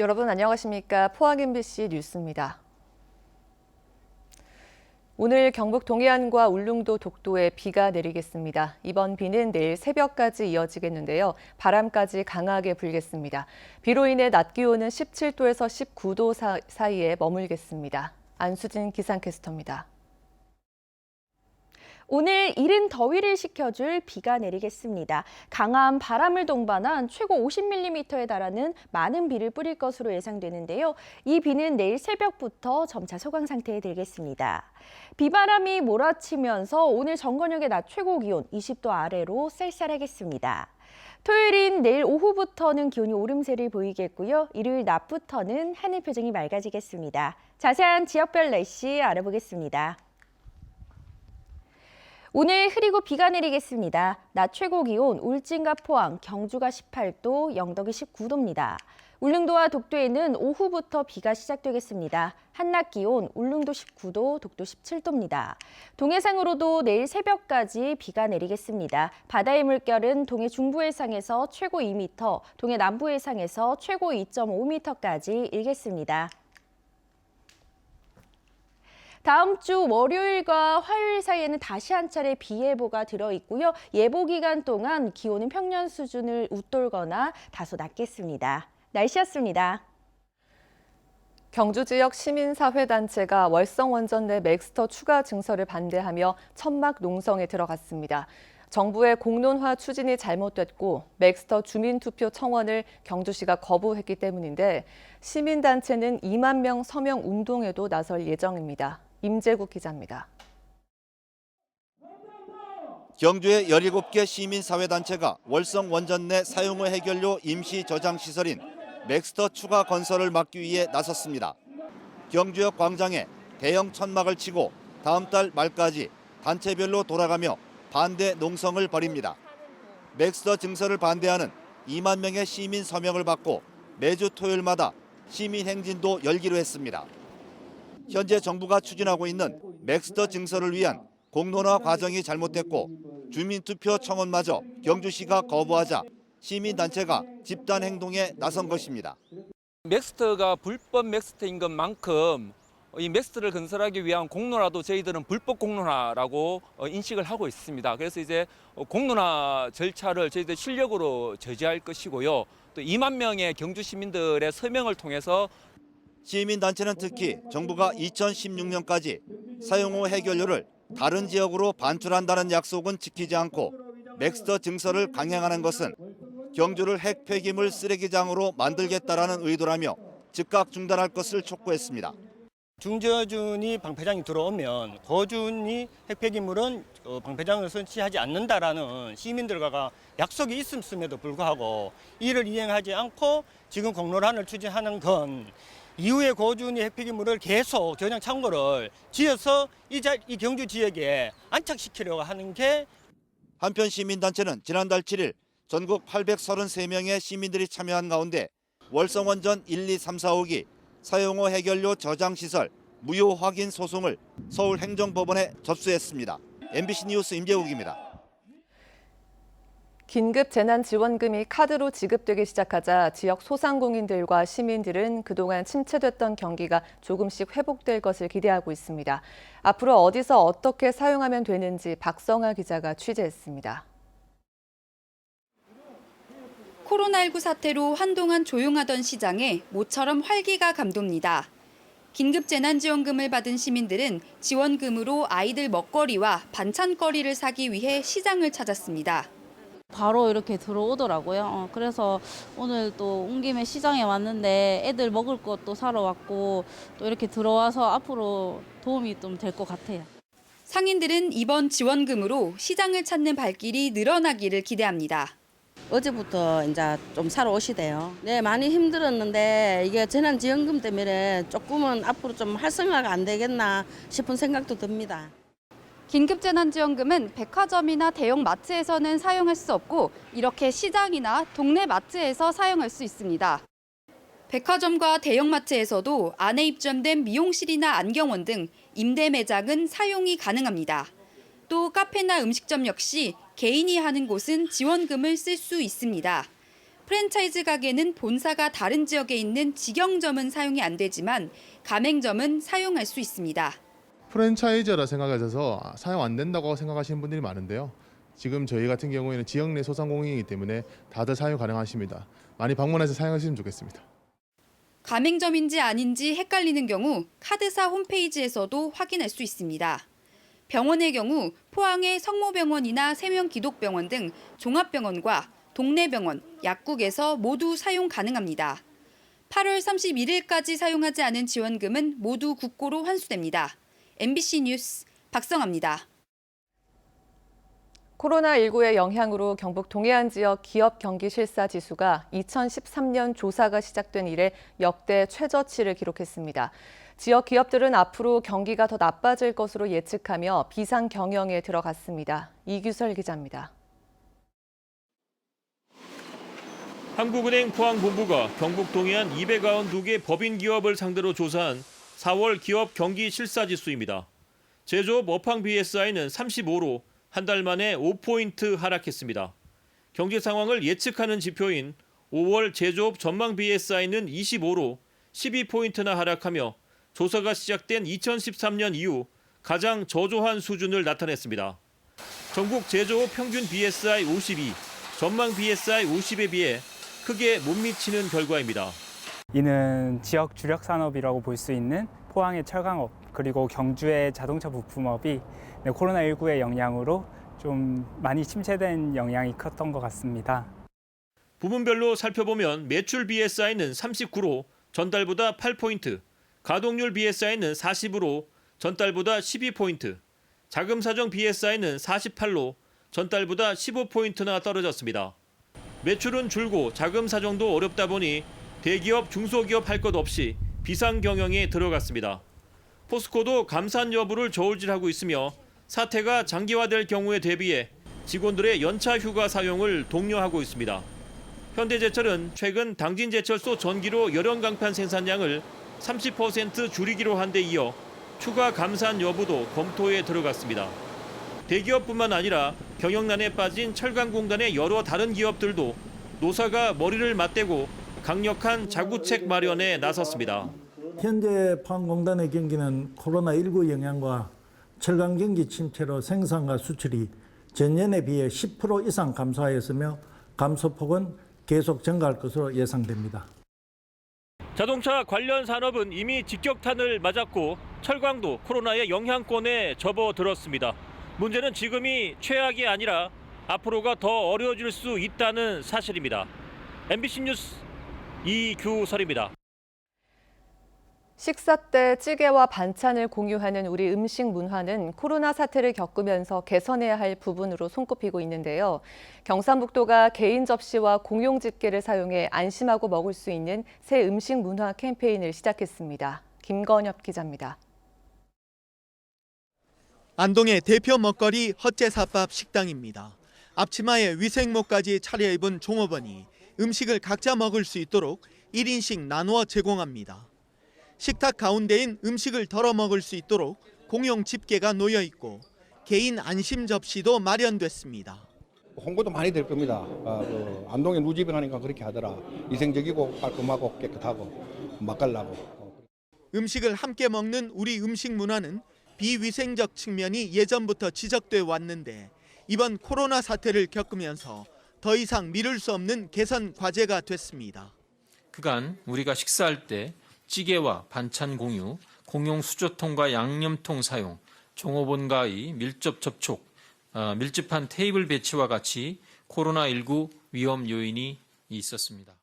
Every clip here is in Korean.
여러분 안녕하십니까? 포항 MBC 뉴스입니다. 오늘 경북 동해안과 울릉도 독도에 비가 내리겠습니다. 이번 비는 내일 새벽까지 이어지겠는데요. 바람까지 강하게 불겠습니다. 비로 인해 낮 기온은 17도에서 19도 사이에 머물겠습니다. 안수진 기상캐스터입니다. 오늘 이른 더위를 식혀줄 비가 내리겠습니다. 강한 바람을 동반한 최고 50mm에 달하는 많은 비를 뿌릴 것으로 예상되는데요. 이 비는 내일 새벽부터 점차 소강 상태에 들겠습니다. 비바람이 몰아치면서 오늘 전권역의 낮 최고 기온 20도 아래로 쌀쌀하겠습니다. 토요일인 내일 오후부터는 기온이 오름세를 보이겠고요. 일요일 낮부터는 하늘 표정이 맑아지겠습니다. 자세한 지역별 날씨 알아보겠습니다. 오늘 흐리고 비가 내리겠습니다. 낮 최고 기온 울진과 포항, 경주가 18도, 영덕이 19도입니다. 울릉도와 독도에는 오후부터 비가 시작되겠습니다. 한낮 기온 울릉도 19도, 독도 17도입니다. 동해상으로도 내일 새벽까지 비가 내리겠습니다. 바다의 물결은 동해 중부 해상에서 최고 2m, 동해 남부 해상에서 최고 2.5m까지 일겠습니다. 다음 주 월요일과 화요일 사이에는 다시 한 차례 비 예보가 들어있고요. 예보 기간 동안 기온은 평년 수준을 웃돌거나 다소 낮겠습니다. 날씨였습니다. 경주 지역 시민사회단체가 월성원전 내 맥스터 추가 증설을 반대하며 천막 농성에 들어갔습니다. 정부의 공론화 추진이 잘못됐고 맥스터 주민투표 청원을 경주시가 거부했기 때문인데 시민단체는 2만 명 서명 운동에도 나설 예정입니다. 임재국 기자입니다. 경주의 17개 시민사회단체가 월성 원전 내 사용후 해결료 임시 저장 시설인 맥스터 추가 건설을 막기 위해 나섰습니다. 경주역 광장에 대형 천막을 치고 다음 달 말까지 단체별로 돌아가며 반대 농성을 벌입니다. 맥스터 증설을 반대하는 2만 명의 시민 서명을 받고 매주 토요일마다 시민 행진도 열기로 했습니다. 현재 정부가 추진하고 있는 맥스터 증설을 위한 공론화 과정이 잘못됐고 주민투표 청원마저 경주시가 거부하자 시민단체가 집단 행동에 나선 것입니다. 맥스터가 불법 맥스터인 것만큼 이 맥스터를 건설하기 위한 공론화도 저희들은 불법 공론화라고 인식을 하고 있습니다. 그래서 이제 공론화 절차를 저희들 실력으로 저지할 것이고요. 또 2만 명의 경주 시민들의 서명을 통해서 시민단체는 특히 정부가 2016년까지 사용후 해결료를 다른 지역으로 반출한다는 약속은 지키지 않고 맥스터 증설을 강행하는 것은 경주를 핵 폐기물 쓰레기장으로 만들겠다라는 의도라며 즉각 중단할 것을 촉구했습니다. 중저준이 방패장이 들어오면 고준이 핵폐기물은 방패장을 설치하지 않는다라는 시민들과 약속이 있음에도 불구하고 이를 이행하지 않고 지금 공론화를 추진하는 건 이후에 고준이 핵폐기물을 계속 저장 창고를 지어서 이 경주 지역에 안착시키려고 하는 게. 한편 시민단체는 지난달 7일 전국 833명의 시민들이 참여한 가운데 월성원전 1, 2, 3, 4호기 사용후 해결료 저장시설 무효 확인 소송을 서울행정법원에 접수했습니다. MBC 뉴스 임재욱입니다. 긴급 재난지원금이 카드로 지급되기 시작하자 지역 소상공인들과 시민들은 그동안 침체됐던 경기가 조금씩 회복될 것을 기대하고 있습니다. 앞으로 어디서 어떻게 사용하면 되는지 박성아 기자가 취재했습니다. 코로나19 사태로 한동안 조용하던 시장에 모처럼 활기가 감돕니다. 긴급 재난지원금을 받은 시민들은 지원금으로 아이들 먹거리와 반찬거리를 사기 위해 시장을 찾았습니다. 바로 이렇게 들어오더라고요. 그래서 오늘 또 온 김에 시장에 왔는데 애들 먹을 것도 사러 왔고 또 이렇게 들어와서 앞으로 도움이 좀 될 것 같아요. 상인들은 이번 지원금으로 시장을 찾는 발길이 늘어나기를 기대합니다. 어제부터 이제 좀 사러 오시대요. 네, 많이 힘들었는데 이게 재난지원금 때문에 조금은 앞으로 좀 활성화가 안 되겠나 싶은 생각도 듭니다. 긴급재난지원금은 백화점이나 대형 마트에서는 사용할 수 없고 이렇게 시장이나 동네 마트에서 사용할 수 있습니다. 백화점과 대형마트에서도 안에 입점된 미용실이나 안경원 등 임대 매장은 사용이 가능합니다. 또 카페나 음식점 역시 개인이 하는 곳은 지원금을 쓸 수 있습니다. 프랜차이즈 가게는 본사가 다른 지역에 있는 직영점은 사용이 안 되지만 가맹점은 사용할 수 있습니다. 프랜차이즈라 생각하셔서 사용 안 된다고 생각하시는 분들이 많은데요. 지금 저희 같은 경우에는 지역 내 소상공인이기 때문에 다들 사용 가능하십니다. 많이 방문해서 사용하시면 좋겠습니다. 가맹점인지 아닌지 헷갈리는 경우 카드사 홈페이지에서도 확인할 수 있습니다. 병원의 경우 포항의 성모병원이나 세명기독병원 등 종합병원과 동네병원, 약국에서 모두 사용 가능합니다. 8월 31일까지 사용하지 않은 지원금은 모두 국고로 환수됩니다. MBC 뉴스 박성아입니다. 코로나19의 영향으로 경북 동해안 지역 기업 경기 실사 지수가 2013년 조사가 시작된 이래 역대 최저치를 기록했습니다. 지역 기업들은 앞으로 경기가 더 나빠질 것으로 예측하며 비상 경영에 들어갔습니다. 이규설 기자입니다. 한국은행 포항본부가 경북 동해안 292개 법인 기업을 상대로 조사한 4월 기업 경기 실사지수입니다. 제조업 업황 BSI는 35로 한 달 만에 5포인트 하락했습니다. 경제 상황을 예측하는 지표인 5월 제조업 전망 BSI는 25로 12포인트나 하락하며 조사가 시작된 2013년 이후 가장 저조한 수준을 나타냈습니다. 전국 제조업 평균 BSI 52, 전망 BSI 50에 비해 크게 못 미치는 결과입니다. 이는 지역 주력 산업이라고 볼 수 있는 포항의 철강업 그리고 경주의 자동차 부품업이 코로나19의 영향으로 좀 많이 침체된 영향이 컸던 것 같습니다. 부문별로 살펴보면 매출 BSI는 39로 전달보다 8포인트, 가동률 BSI는 40으로 전달보다 12포인트, 자금사정 BSI는 48로 전달보다 15포인트나 떨어졌습니다. 매출은 줄고 자금 사정도 어렵다 보니 대기업, 중소기업 할 것 없이 비상 경영에 들어갔습니다. 포스코도 감산 여부를 저울질하고 있으며 사태가 장기화될 경우에 대비해 직원들의 연차 휴가 사용을 독려하고 있습니다. 현대제철은 최근 당진제철소 전기로 열연 강판 생산량을 30% 줄이기로 한 데 이어 추가 감산 여부도 검토에 들어갔습니다. 대기업뿐만 아니라 경영난에 빠진 철강공단의 여러 다른 기업들도 노사가 머리를 맞대고 강력한 자구책 마련에 나섰습니다. 현재 포항공단의 경기는 코로나19 영향과 철강 경기 침체로 생산과 수출이 전년에 비해 10% 이상 감소하였으며 감소폭은 계속 증가할 것으로 예상됩니다. 자동차 관련 산업은 이미 직격탄을 맞았고 철강도 코로나의 영향권에 접어들었습니다. 문제는 지금이 최악이 아니라 앞으로가 더 어려워질 수 있다는 사실입니다. MBC 뉴스 이규설입니다. 식사 때 찌개와 반찬을 공유하는 우리 음식 문화는 코로나 사태를 겪으면서 개선해야 할 부분으로 손꼽히고 있는데요. 경상북도가 개인 접시와 공용 집게를 사용해 안심하고 먹을 수 있는 새 음식 문화 캠페인을 시작했습니다. 김건엽 기자입니다. 안동의 대표 먹거리 헛제사밥 식당입니다. 앞치마에 위생모까지 차려입은 종업원이 음식을 각자 먹을 수 있도록 1인씩 나누어 제공합니다. 식탁 가운데인 음식을 덜어 먹을 수 있도록 공용 집게가 놓여 있고 개인 안심 접시도 마련됐습니다. 홍보도 많이 될 겁니다. 안동에 누집을 하니까 그렇게 하더라. 위생적이고 깔끔하고 깨끗하고 맛깔나고. 음식을 함께 먹는 우리 음식 문화는 비위생적 측면이 예전부터 지적돼 왔는데 이번 코로나 사태를 겪으면서 더 이상 미룰 수 없는 개선 과제가 됐습니다. 그간 우리가 식사할 때 찌개와 반찬 공유, 공용 수저통과 양념통 사용, 종업원과의 밀접 접촉, 밀집한 테이블 배치와 같이 코로나19 위험 요인이 있었습니다.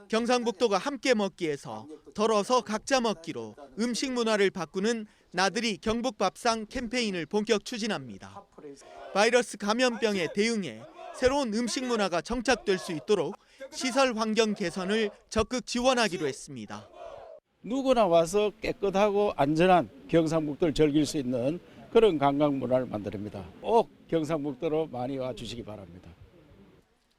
경상북도가 함께 먹기에서 덜어서 각자 먹기로 음식 문화를 바꾸는 나들이 경북밥상 캠페인을 본격 추진합니다. 바이러스 감염병에 대응해 새로운 음식 문화가 정착될 수 있도록 시설 환경 개선을 적극 지원하기로 했습니다. 누구나 와서 깨끗하고 안전한 경상북도를 즐길 수 있는 그런 관광 문화를 만듭니다. 꼭 경상북도로 많이 와주시기 바랍니다.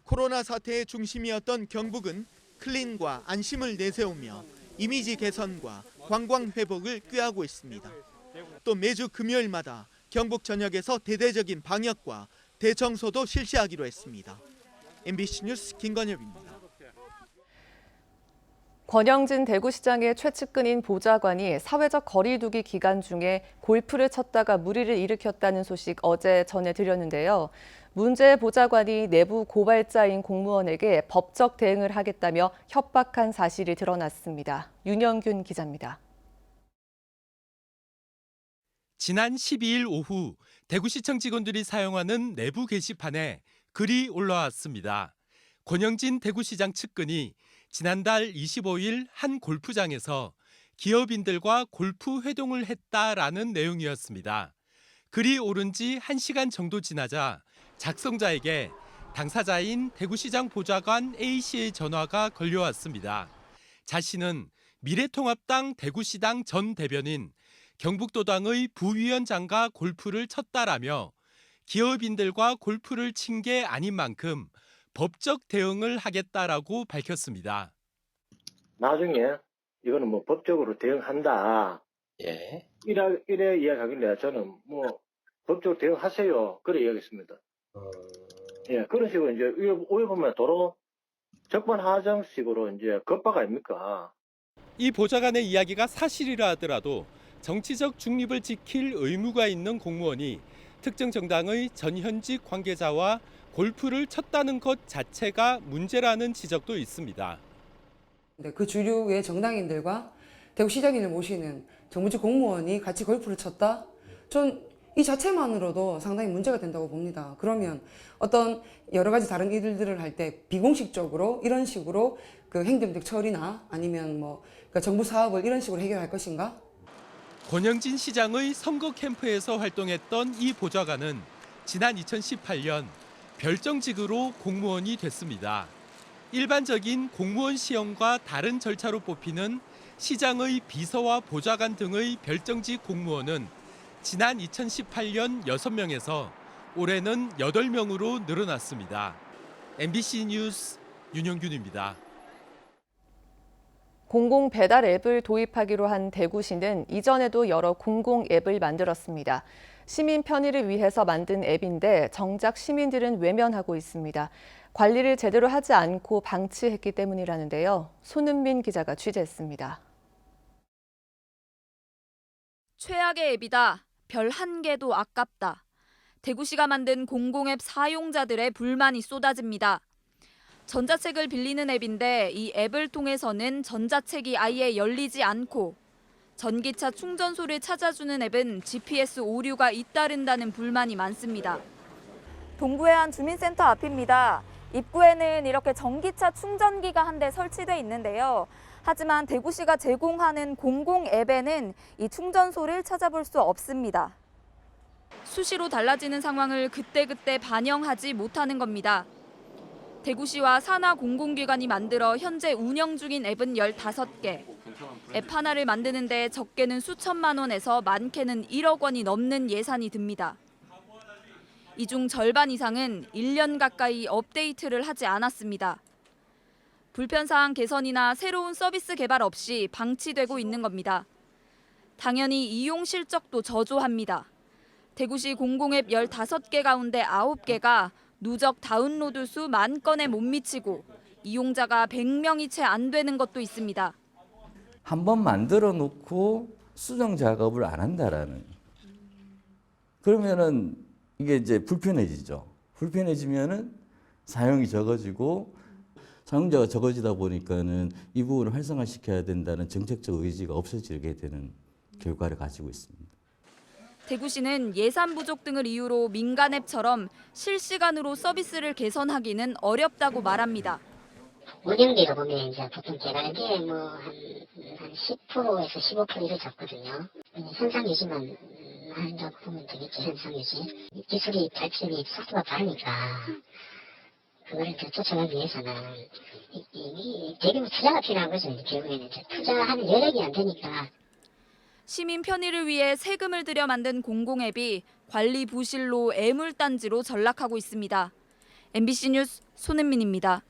코로나 사태의 중심이었던 경북은 클린과 안심을 내세우며 이미지 개선과 관광 회복을 꾀하고 있습니다. 또 매주 금요일마다 경북 전역에서 대대적인 방역과 대청소도 실시하기로 했습니다. MBC 뉴스 김건엽입니다. 권영진 대구시장의 최측근인 보좌관이 사회적 거리두기 기간 중에 골프를 쳤다가 물의를 일으켰다는 소식 어제 전해드렸는데요. 문제 보좌관이 내부 고발자인 공무원에게 법적 대응을 하겠다며 협박한 사실이 드러났습니다. 윤영균 기자입니다. 지난 12일 오후 대구시청 직원들이 사용하는 내부 게시판에 글이 올라왔습니다. 권영진 대구시장 측근이 지난달 25일 한 골프장에서 기업인들과 골프 회동을 했다라는 내용이었습니다. 글이 오른 지 1시간 정도 지나자 작성자에게 당사자인 대구시장 보좌관 A씨의 전화가 걸려왔습니다. 자신은 미래통합당 대구시당 전 대변인, 경북도당의 부위원장과 골프를 쳤다라며 기업인들과 골프를 친 게 아닌 만큼 법적 대응을 하겠다라고 밝혔습니다. 나중에 이거는 뭐 법적으로 대응한다. 예. 이래 이야기하길래 저는 뭐 법적으로 대응하세요. 그래 이야기했습니다. 예, 그런 식으로 이제 오해 보면 도로 적반하장식으로 이제 겁박 아닙니까? 이 보좌관의 이야기가 사실이라 하더라도 정치적 중립을 지킬 의무가 있는 공무원이 특정 정당의 전현직 관계자와 골프를 쳤다는 것 자체가 문제라는 지적도 있습니다. 그 주류의 정당인들과 대구시장님을 모시는 정부직 공무원이 같이 골프를 쳤다? 전 이 자체만으로도 상당히 문제가 된다고 봅니다. 그러면 어떤 여러 가지 다른 일들을 할 때 비공식적으로 이런 식으로 그 행정적 처리나 아니면 뭐 그러니까 정부 사업을 이런 식으로 해결할 것인가? 권영진 시장의 선거 캠프에서 활동했던 이 보좌관은 지난 2018년 별정직으로 공무원이 됐습니다. 일반적인 공무원 시험과 다른 절차로 뽑히는 시장의 비서와 보좌관 등의 별정직 공무원은 지난 2018년 6명에서 올해는 8명으로 늘어났습니다. MBC 뉴스 윤영균입니다. 공공 배달 앱을 도입하기로 한 대구시는 이전에도 여러 공공 앱을 만들었습니다. 시민 편의를 위해서 만든 앱인데 정작 시민들은 외면하고 있습니다. 관리를 제대로 하지 않고 방치했기 때문이라는데요. 손은민 기자가 취재했습니다. 최악의 앱이다. 별 한 개도 아깝다. 대구시가 만든 공공앱 사용자들의 불만이 쏟아집니다. 전자책을 빌리는 앱인데 이 앱을 통해서는 전자책이 아예 열리지 않고 전기차 충전소를 찾아주는 앱은 GPS 오류가 잇따른다는 불만이 많습니다. 동구의 한 주민센터 앞입니다. 입구에는 이렇게 전기차 충전기가 한 대 설치돼 있는데요. 하지만 대구시가 제공하는 공공 앱에는 이 충전소를 찾아볼 수 없습니다. 수시로 달라지는 상황을 그때그때 반영하지 못하는 겁니다. 대구시와 산하 공공기관이 만들어 현재 운영 중인 앱은 15개. 앱 하나를 만드는데 적게는 수천만 원에서 많게는 1억 원이 넘는 예산이 듭니다. 이 중 절반 이상은 1년 가까이 업데이트를 하지 않았습니다. 불편사항 개선이나 새로운 서비스 개발 없이 방치되고 있는 겁니다. 당연히 이용 실적도 저조합니다. 대구시 공공앱 15개 가운데 9개가 누적 다운로드 수 10,000건에 못 미치고 이용자가 100명이 채 안 되는 것도 있습니다. 한번 만들어 놓고 수정 작업을 안 한다라는. 그러면은 이게 이제 불편해지죠. 불편해지면은 사용이 적어지고 사용자가 적어지다 보니까는 이 부분을 활성화시켜야 된다는 정책적 의지가 없어지게 되는 결과를 가지고 있습니다. 대구시는 예산 부족 등을 이유로 민간 앱처럼 실시간으로 서비스를 개선하기는 어렵다고 말합니다. 운영비로 보면 이제 보통 개발비에 한 10%에서 15% 이루어졌거든요. 현상 유지만 한다고 보면 되겠지, 현상 유지. 기술이 발전이 속도가 빠르니까 그거를 더 쫓아가기 위해서는 대규모 투자가 필요한 거죠. 결국에는 투자하는 여력이 안 되니까. 시민 편의를 위해 세금을 들여 만든 공공앱이 관리 부실로 애물단지로 전락하고 있습니다. MBC 뉴스 손은민입니다.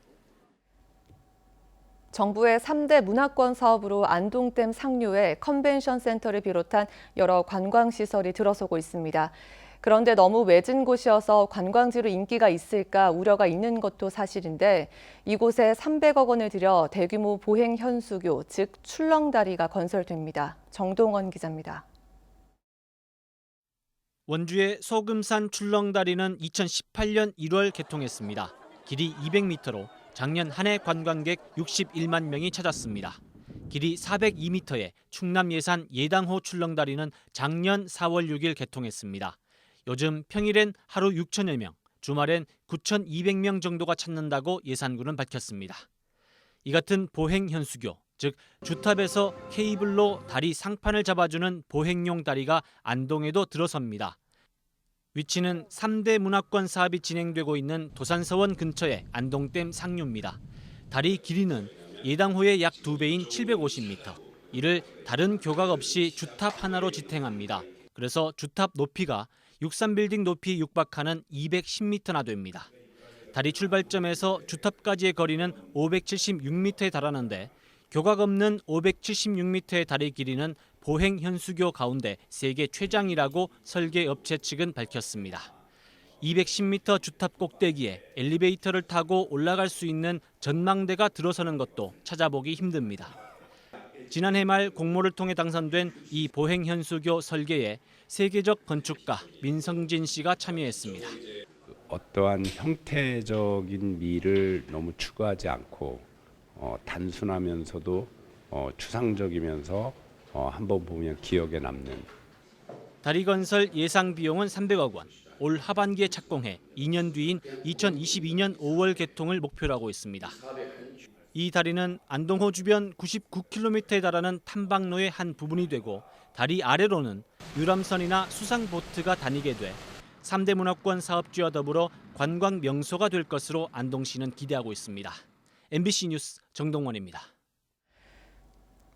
정부의 3대 문화권 사업으로 안동댐 상류에 컨벤션 센터를 비롯한 여러 관광시설이 들어서고 있습니다. 그런데 너무 외진 곳이어서 관광지로 인기가 있을까 우려가 있는 것도 사실인데 이곳에 300억 원을 들여 대규모 보행 현수교, 즉 출렁다리가 건설됩니다. 정동원 기자입니다. 원주의 소금산 출렁다리는 2018년 1월 개통했습니다. 길이 200m로 작년 한 해 관광객 61만 명이 찾았습니다. 길이 402m의 충남 예산 예당호 출렁다리는 작년 4월 6일 개통했습니다. 요즘 평일엔 하루 6천여 명, 주말엔 9,200명 정도가 찾는다고 예산군은 밝혔습니다. 이 같은 보행 현수교, 즉 주탑에서 케이블로 다리 상판을 잡아주는 보행용 다리가 안동에도 들어섭니다. 위치는 3대 문화권 사업이 진행되고 있는 도산서원 근처의 안동댐 상류입니다. 다리 길이는 예당호의 약 2배인 750m. 이를 다른 교각 없이 주탑 하나로 지탱합니다. 그래서 주탑 높이가 63빌딩 높이 육박하는 210m나 됩니다. 다리 출발점에서 주탑까지의 거리는 576m에 달하는데 교각 없는 576m의 다리 길이는 보행 현수교 가운데 세계 최장이라고 설계업체 측은 밝혔습니다. 210m 주탑 꼭대기에 엘리베이터를 타고 올라갈 수 있는 전망대가 들어서는 것도 찾아보기 힘듭니다. 지난해 말 공모를 통해 당선된 이 보행 현수교 설계에 세계적 건축가 민성진 씨가 참여했습니다. 어떠한 형태적인 미를 너무 추구하지 않고 단순하면서도 추상적이면서 한번 보면 기억에 남는. 다리 건설 예상 비용은 300억 원. 올 하반기에 착공해 2년 뒤인 2022년 5월 개통을 목표로 하고 있습니다. 이 다리는 안동호 주변 99km에 달하는 탐방로의 한 부분이 되고 다리 아래로는 유람선이나 수상보트가 다니게 돼 3대 문화권 사업주와 더불어 관광 명소가 될 것으로 안동시는 기대하고 있습니다. MBC 뉴스 정동원입니다.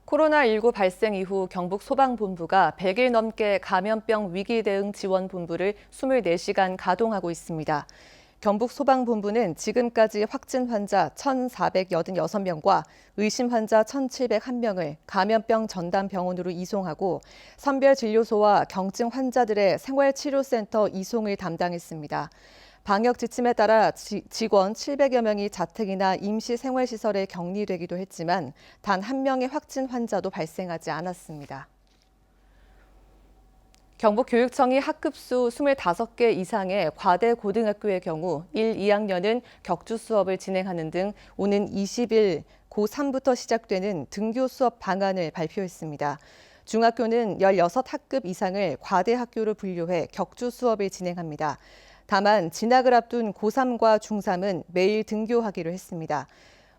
코로나19 발생 이후 경북소방본부가 100일 넘게 감염병 위기대응지원본부를 24시간 가동하고 있습니다. 경북소방본부는 지금까지 확진 환자 1,486명과 의심 환자 1,701명을 감염병 전담병원으로 이송하고 선별진료소와 경증 환자들의 생활치료센터 이송을 담당했습니다. 방역 지침에 따라 직원 700여 명이 자택이나 임시생활시설에 격리되기도 했지만 단 한 명의 확진 환자도 발생하지 않았습니다. 경북교육청이 학급수 25개 이상의 과대 고등학교의 경우 1, 2학년은 격주 수업을 진행하는 등 오는 20일 고3부터 시작되는 등교 수업 방안을 발표했습니다. 중학교는 16학급 이상을 과대 학교로 분류해 격주 수업을 진행합니다. 다만 진학을 앞둔 고3과 중3은 매일 등교하기로 했습니다.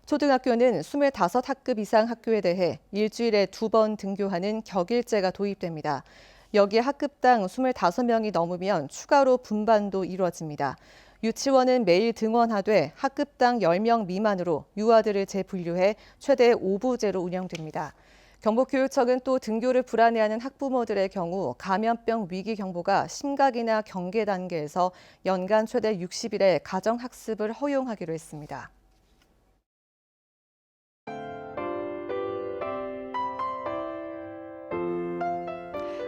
초등학교는 25학급 이상 학교에 대해 일주일에 2번 등교하는 격일제가 도입됩니다. 여기에 학급당 25명이 넘으면 추가로 분반도 이루어집니다. 유치원은 매일 등원하되 학급당 10명 미만으로 유아들을 재분류해 최대 5부제로 운영됩니다. 경북교육청은 또 등교를 불안해하는 학부모들의 경우 감염병 위기 경보가 심각이나 경계 단계에서 연간 최대 60일의 가정학습을 허용하기로 했습니다.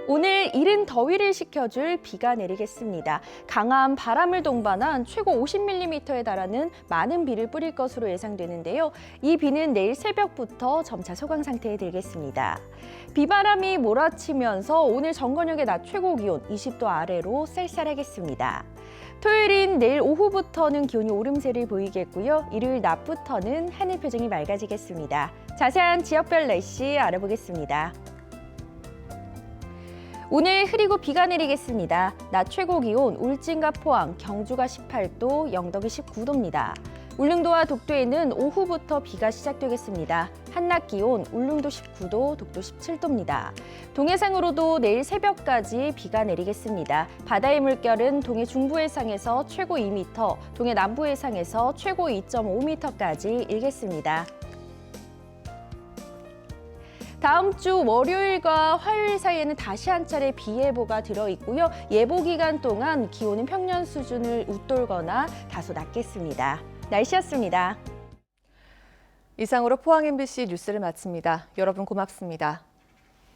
오늘 이른 더위를 식혀줄 비가 내리겠습니다. 강한 바람을 동반한 최고 50mm에 달하는 많은 비를 뿌릴 것으로 예상되는데요. 이 비는 내일 새벽부터 점차 소강 상태에 들겠습니다. 비바람이 몰아치면서 오늘 정권역의 낮 최고 기온 20도 아래로 쌀쌀하겠습니다. 토요일인 내일 오후부터는 기온이 오름세를 보이겠고요. 일요일 낮부터는 하늘 표정이 맑아지겠습니다. 자세한 지역별 날씨 알아보겠습니다. 오늘 흐리고 비가 내리겠습니다. 낮 최고 기온 울진과 포항, 경주가 18도, 영덕이 19도입니다. 울릉도와 독도에는 오후부터 비가 시작되겠습니다. 한낮 기온 울릉도 19도, 독도 17도입니다. 동해상으로도 내일 새벽까지 비가 내리겠습니다. 바다의 물결은 동해 중부 해상에서 최고 2m, 동해 남부 해상에서 최고 2.5m까지 일겠습니다. 다음 주 월요일과 화요일 사이에는 다시 한 차례 비 예보가 들어있고요. 예보 기간 동안 기온은 평년 수준을 웃돌거나 다소 낮겠습니다. 날씨였습니다. 이상으로 포항 MBC 뉴스를 마칩니다. 여러분 고맙습니다.